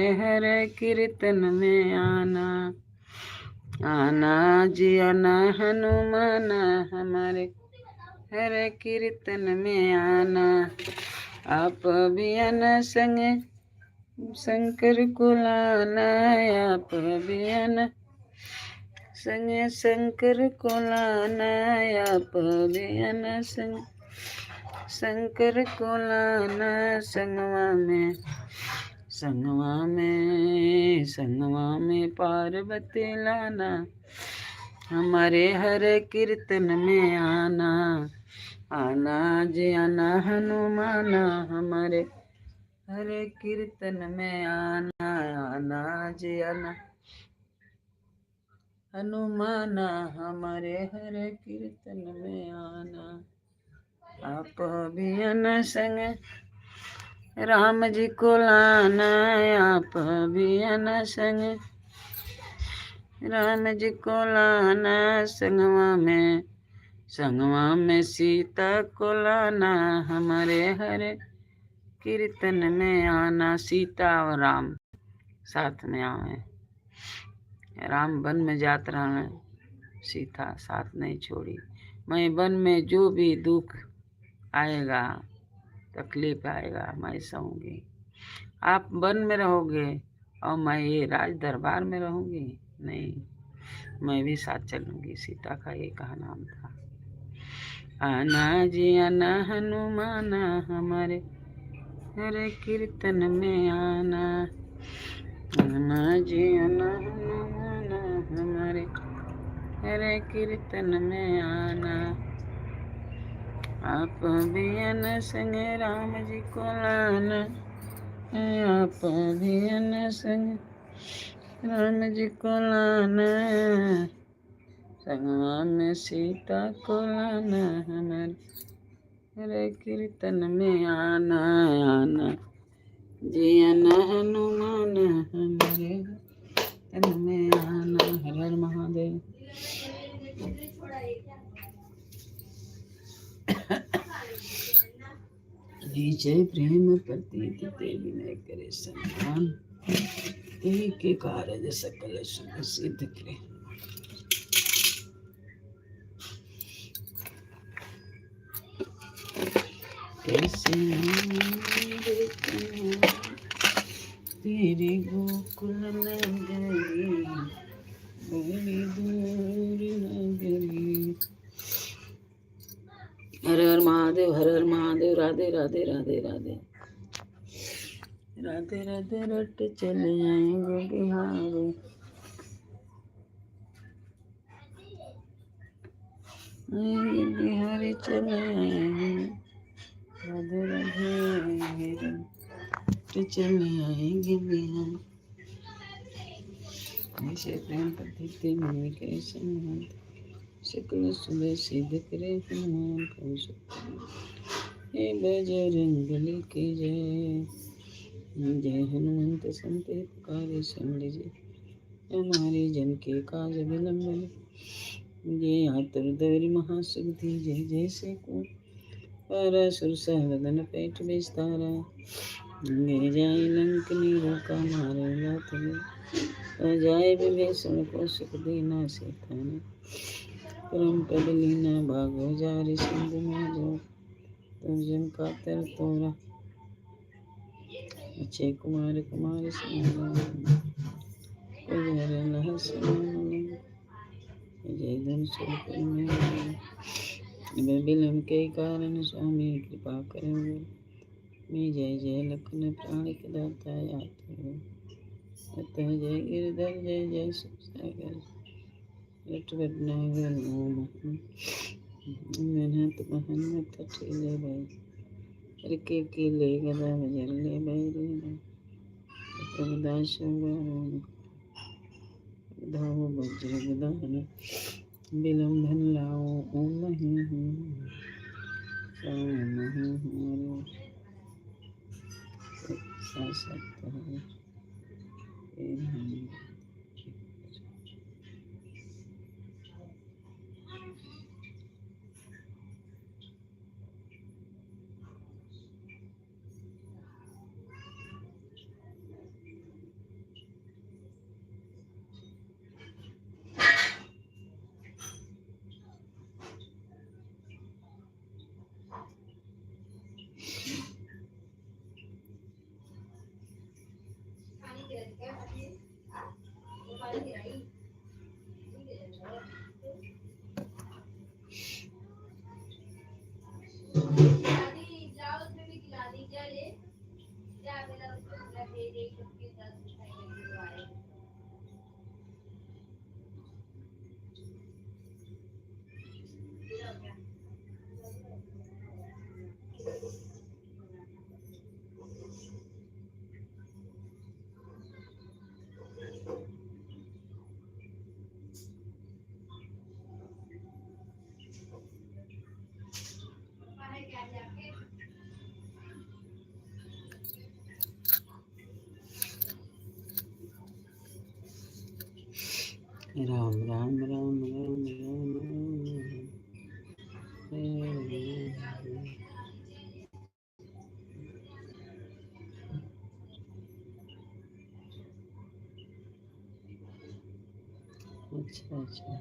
हरे कीर्तन में आना, आना जी आना हनुमान हमारे हरे कीर्तन में आना। आप भी आना संग शंकर को लाना, आप भी आना संग शंकर को लाना, आप भी आना संग शंकर को लाना। संगवा में पार्वती लाना, हमारे हरे कीर्तन में आना, आना जी आना हनुमाना हमारे हरे कीर्तन में आना, आना जी आना हनुमाना हमारे हरे कीर्तन में आना। आप भी आना संग राम जी को लाना, आप भी आना संग राम जी को लाना। संगवा में सीता को लाना, हमारे हरे कीर्तन में आना। सीता और राम साथ में आवे, राम वन में जात रहा, सीता साथ नहीं छोड़ी। मैं वन में जो भी दुख आएगा, तकलीफ आएगा, मैं सहूंगी। आप वन में रहोगे और मैं ये राज दरबार में रहूंगी, नहीं, मैं भी साथ चलूंगी। सीता का ये कहा नाम था। आना जी आना हनुमाना हमारे हरे कीर्तन में आना, आना जी आना हनुमाना हमारे हरे कीर्तन में आना। आप भी आना संग राम जी को लाना, आप भी आना संग राम जी को लाना। संगवा में सीता को लाना, हमारे हरे कीर्तन में आना, आना जी आना हनुमान हमारे कीर्तन में आना। हर हर महादेव। जय प्रेम प्रतीत ते विनय करे सम्मान, एक कार्य सकल सुख सिद्ध करे। कैसे तेरे गोकुल नगरी, बड़ी दूर नगरी। हर हर महादेव, हर हर महादेव। राधे राधे राधे राधे राधे राधे। रट चले आएंगे बिहारी, आएंगे बिहारी चले आएंगे। राधे राधे रट चले आएंगे बिहारी। ऐसे प्रेम प्रतीति मन के सम्मान, सकल सुबह सिद्ध करे हनुमान को सुख। हे बजरंग बली की जय, जय हनुमंत संत पुकारे सुन लीजिए। हमारे जन के काज विलंब, जय आतुर दौरी महासुख जय जैसे को पर सुर सहदन पेट विस्तारा। ले जाए लंक नीरो का मारे लात में, जाए विभीषण को सुख देना सीताना। परम पद लीना भागो जारी सिंधु में जो, तुझन का तर तोरा अक्षय कुमार कुमार जय धन स्वरूप में बिलम के कारण स्वामी कृपा करेंगे। मैं जय जय लखन प्राण के दाता अतः जय गिरधर जय जय सुखसागर लटवटनागर ओम मेहनत महन्नत ठेले भाई के ले गदा बजर ले बैरी प्रभुदास धाव वज्र गदान बिलम धन लाओ ओम मही हमारे सकता है। राम राम राम राम राम राम। अच्छा अच्छा।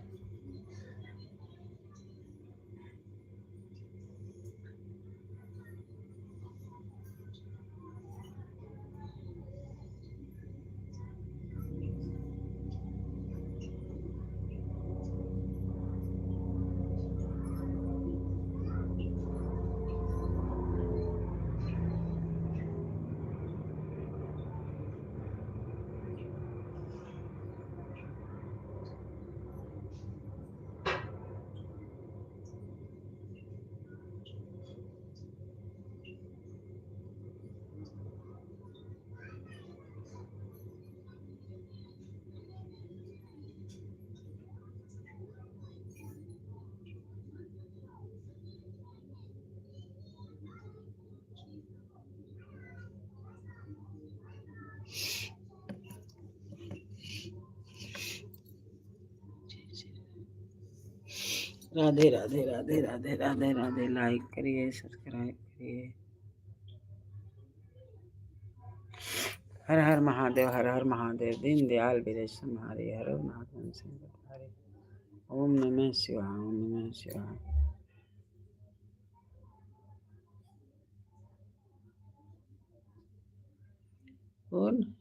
राधे राधे राधे राधे राधे राधे। लाइक करिए, सब्सक्राइब करिए। हर हर महादेव, हर हर महादेव। दीन दयाल विदेश हमारे, हर हर महादेव सिंह। ओम नमः शिवाय, ओम नमः शिवाय। कौन?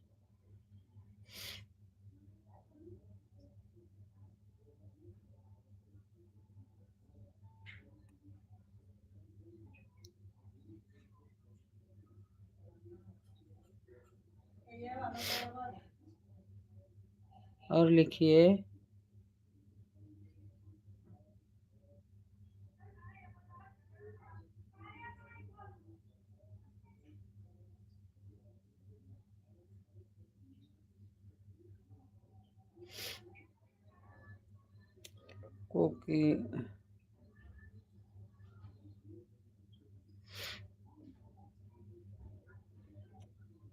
और लिखिए। कोकी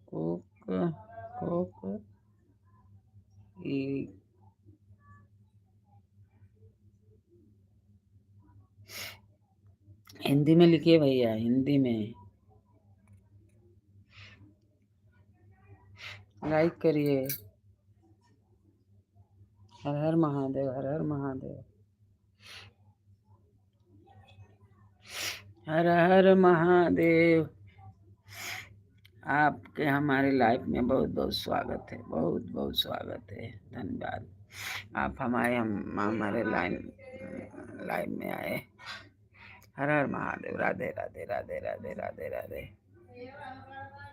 कोक कोक हिंदी में लिखिए भैया, हिंदी में। लाइक करिए। हर हर महादेव, हर हर महादेव। हर हर महादेव। आपके हमारे लाइफ में बहुत बहुत स्वागत है, बहुत बहुत स्वागत है। धन्यवाद, आप हमारे लाइन में आए। हर हर महादेव। राधे राधे राधे राधे राधे राधे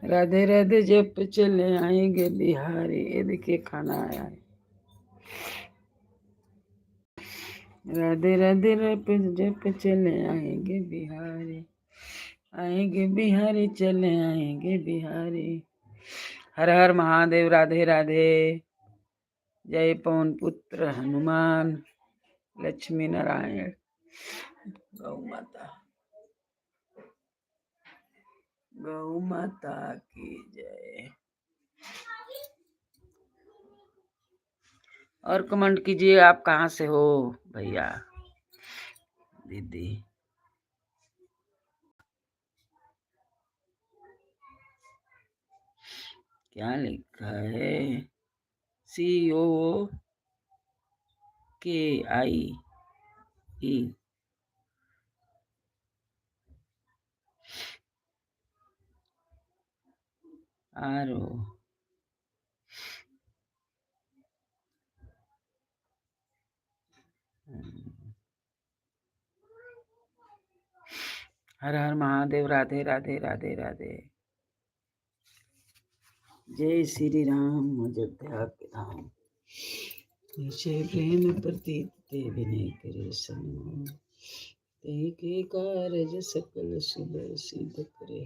राधे राधे। जब चले आएंगे बिहारी। ये देखिए खाना आया है। राधे राधे जब चले आएंगे बिहारी, आएंगे बिहारी, चले आएंगे बिहारी। हर हर महादेव। राधे राधे। जय पवन पुत्र हनुमान, लक्ष्मी नारायण, गौ माता, गौ माता की जय। और कमेंट कीजिए, आप कहाँ से हो भैया, दीदी। क्या लिखा है? COKIE। RO। हर हर महादेव। राधे राधे राधे राधे। जय श्री राम। अयोध्या के धाम, निश्चय प्रेम प्रतीत ते विनय करे सन्मान। ते के कारज सकल शुभ सिद्ध करे।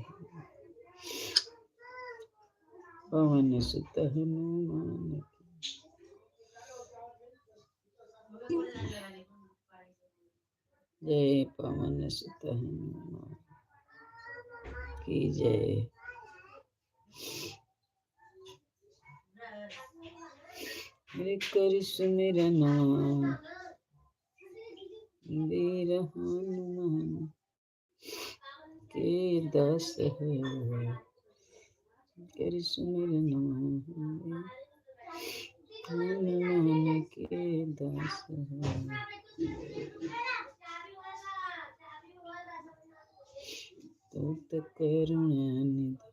पवन सुत हनुमान। जय पवन सुत हनुमान की जय। मेरे कर सुमिरना वीर हनुमान के दास है कर सुमिरना हनुमान के दास है तो करुणा निधि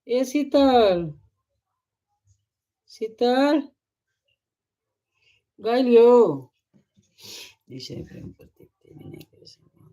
ए शीतल शीतल गाइलियो ईशे प्रेम प्रतीक विनय करे सम्मान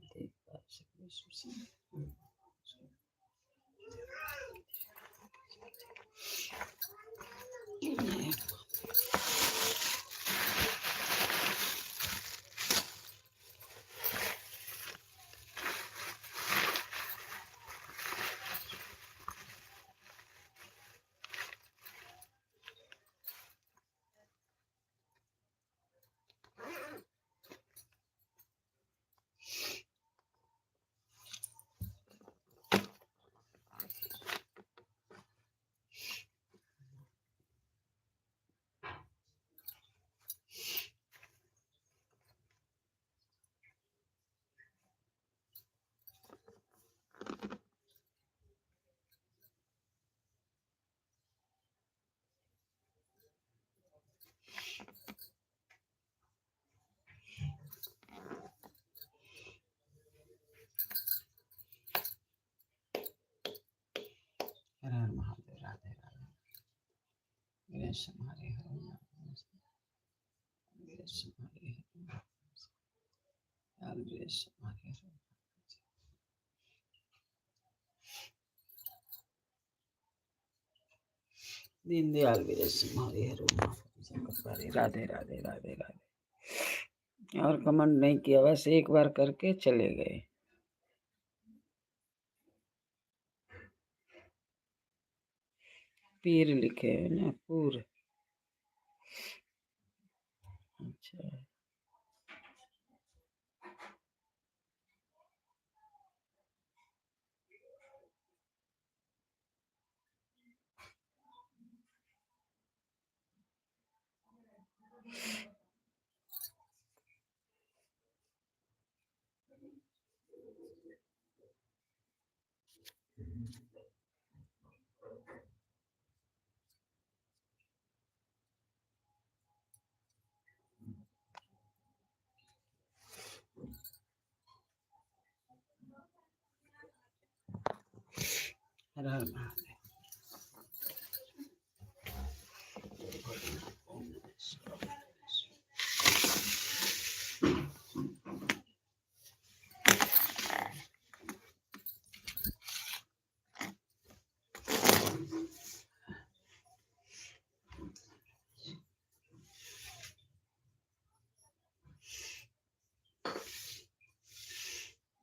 हर हर महादेव राधे राधे गणेश हमारे हर गणेश हमारे हर गणेश हमारे हर दीनदयाल गणेश हमारे हर राधे राधे राधे राधे और कमेंट नहीं किया बस एक बार करके चले गए पीर लिखे है ना पूर अच्छा हर हर महादेव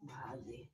भागे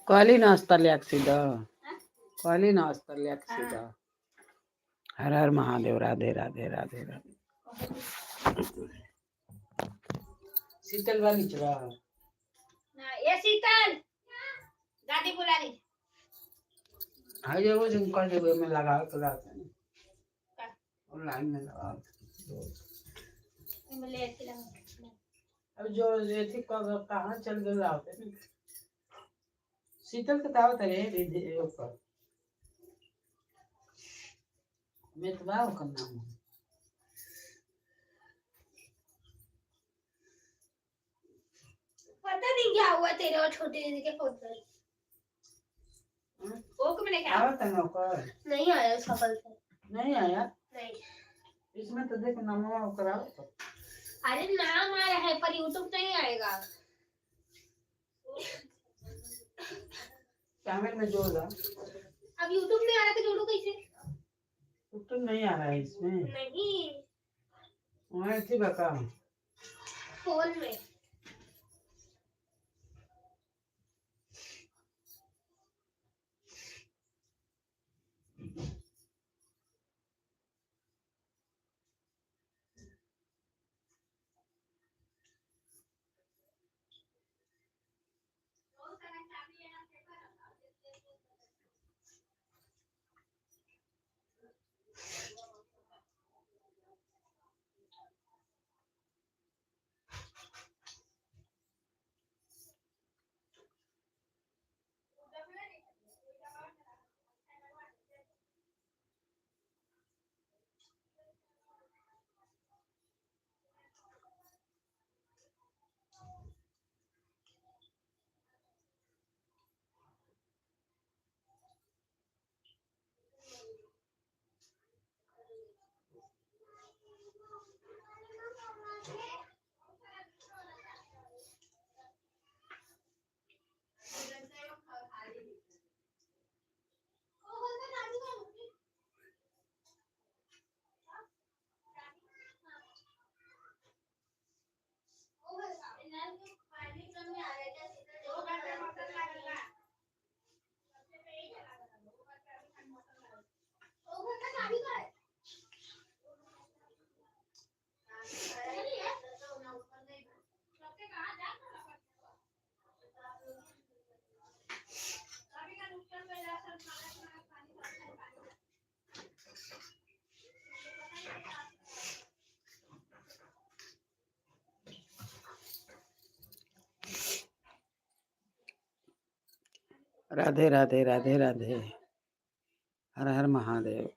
काली नाश्ता ले सीधा काली नाश्ता ले सीधा। हर हर महादेव। राधे राधे राधे राधे। शीतल वाली चला ये शीतल दादी बुला रही। हाँ ये वो जिनका जो में लगा तो लाते हैं ऑनलाइन में लगा अब जो ये थी कहाँ चल गए लाते हैं शीतल के दावत है ऊपर मैं तो बाव करना हूँ पता नहीं क्या हुआ तेरे और छोटे दीदी के फोन पर। वो को मैंने क्या आया था नौकर नहीं आया उसका कल से नहीं आया नहीं इसमें तो देख नमो कराओ तो अरे नाम आ रहा है पर यूट्यूब नहीं आएगा। कैमरे में जोड़ ला। अब यूट्यूब में आ रहा तो जोड़ू कैसे? यूट्यूब नहीं आ रहा है इसमें नहीं वहाँ थी बता फोन में राधे राधे राधे राधे। हर हर महादेव।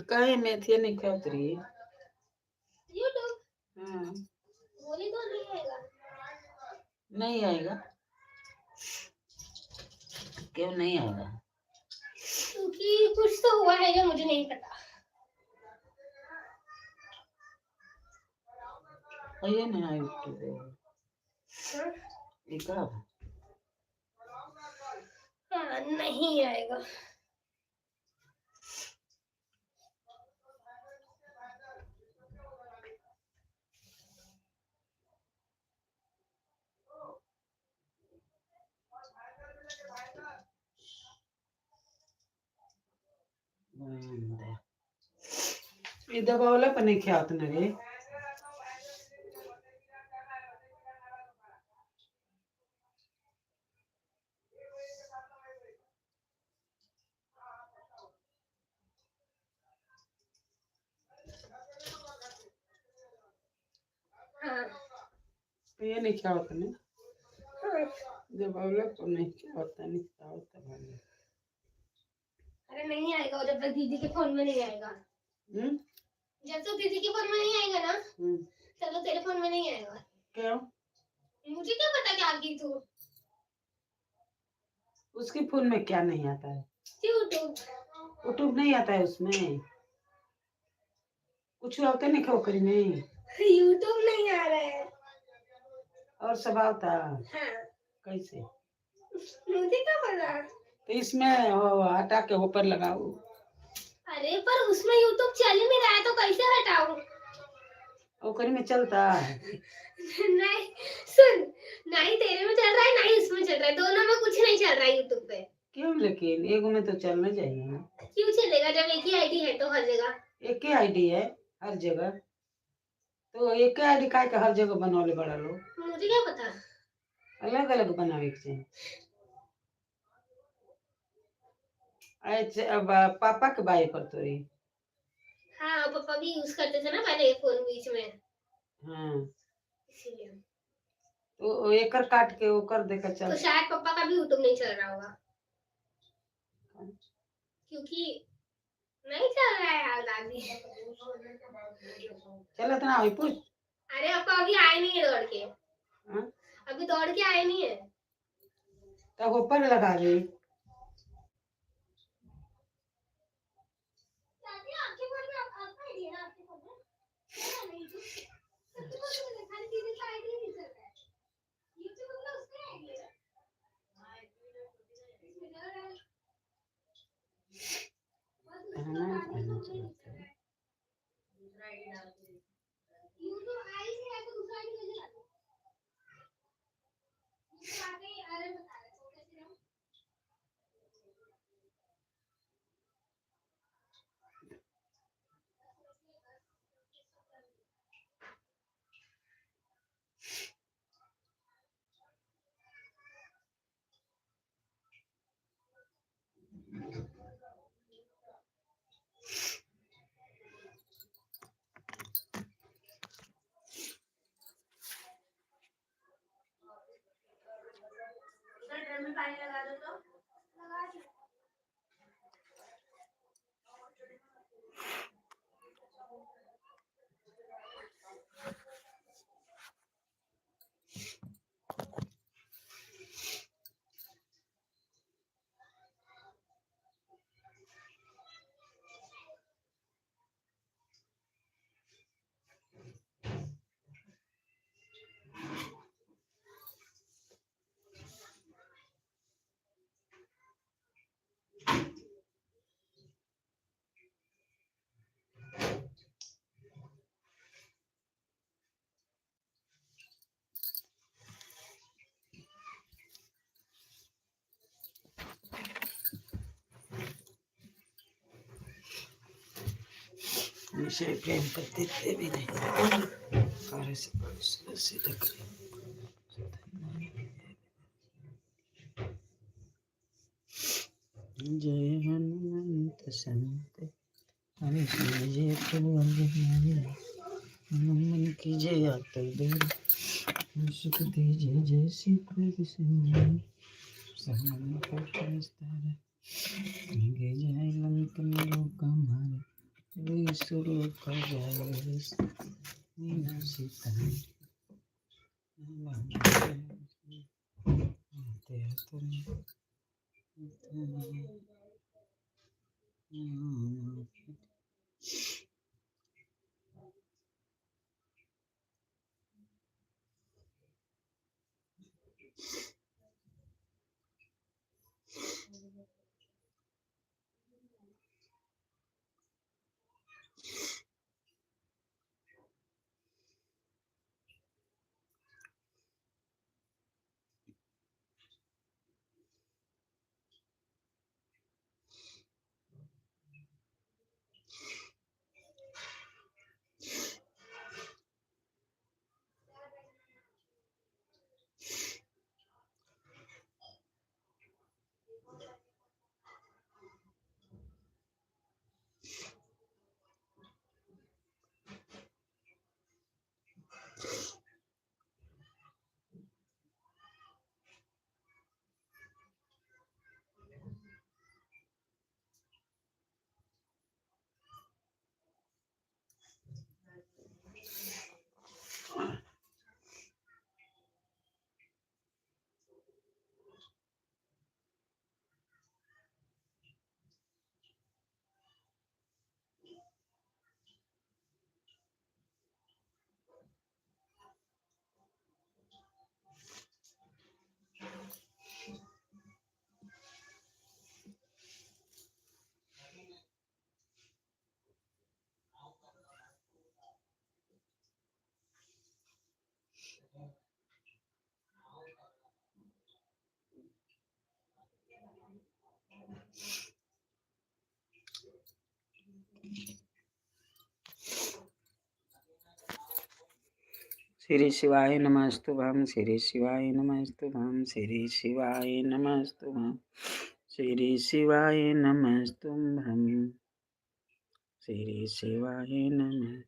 कहीं मेथी नहीं खा उतरी। यूट्यूब हाँ बोली तो नहीं आएगा। नहीं आएगा, क्यों नहीं आएगा? क्योंकि कुछ तो हुआ है जो मुझे नहीं पता। ये नहीं यूट्यूब हाँ? ये कब? हाँ, नहीं आएगा। ये दबा वाला पर नहीं ख्यात न रे। हाँ ये नहीं क्या होता नहीं, हाँ। जब वाला तो नहीं क्या होता, नहीं क्या होता भाई। अरे नहीं आएगा, जब तक दीदी के फोन में नहीं आएगा। जब तक दीदी के फोन में नहीं आएगा ना, तब तक तेरे फोन में नहीं आएगा। क्यों? मुझे क्या पता क्या की तू। उसके फोन में क्या नहीं आता है? यूट्यूब यूट्यूब नहीं आता है उसमें, कुछ होता नहीं खोकरी में। यूट्यूब नहीं आ रहा है। और सब आता? हाँ। कैसे? मुझे क्या पता। तो इसमें हटा के ऊपर लगाओ। अरे पर उसमें यूट्यूब चल ही नहीं रहा है तो कैसे हटाऊं? ओकरी में चलता है? नहीं सुन, नहीं तेरे में चल रहा है नहीं उसमें चल रहा है, दोनों में कुछ नहीं चल रहा है यूट्यूब पे। क्यों? लेकिन एगो में तो चलना चाहिए ना। क्यों चलेगा जब एक ही आईडी है तो हर जगह? एक ही आईडी है हर जगह, तो एक ही आईडी का हर जगह बनवाले बड़ा लोग। मुझे क्या पता। अलग अलग बनावे के चाहिए। अच्छा अब पापा के बाई पर तो रही। हाँ पापा भी यूज करते थे ना पहले फोन बीच में, हाँ इसीलिए। तो एकर काट के वो कर देकर तो चल। शायद पापा का भी यूट्यूब नहीं चल रहा होगा, क्योंकि नहीं चल रहा है यार दादी। चल इतना अभी पूछ। अरे पापा अभी आए नहीं है दौड़ के। हाँ? अभी दौड़ के आए नहीं है। तब ऊपर लगा दे। दादी आपके फोन में आपका आईडी है ना, आपके फोन में है ना यूट्यूब? सबके फोन में खाली दीदी का आईडी नहीं चल रहा है। यूट्यूब में उसका आईडी है। यूट्यूब आई नहीं है तो दूसरा आईडी कैसे डालूं? आगे अरे बता रहे हो कैसे डालूं? विषय प्रेम करते थे भी नहीं कार्य से सिद्ध करें। जय हनुमंत संत हनुमान जय हनुमान की जय अतल दूर सुख दीजिए जय श्री कृष्ण सहमन करते विस्तार गे जय लंक में लोक हमारे विश्व लोक जाए सीता श्री शिवाय नमस्तुभ्यं श्री शिवाय नमस्तुभ्यं श्री शिवाय नमस्तुभ्यं श्री शिवाय नमस्तुभ्यं श्री शिवाय नमः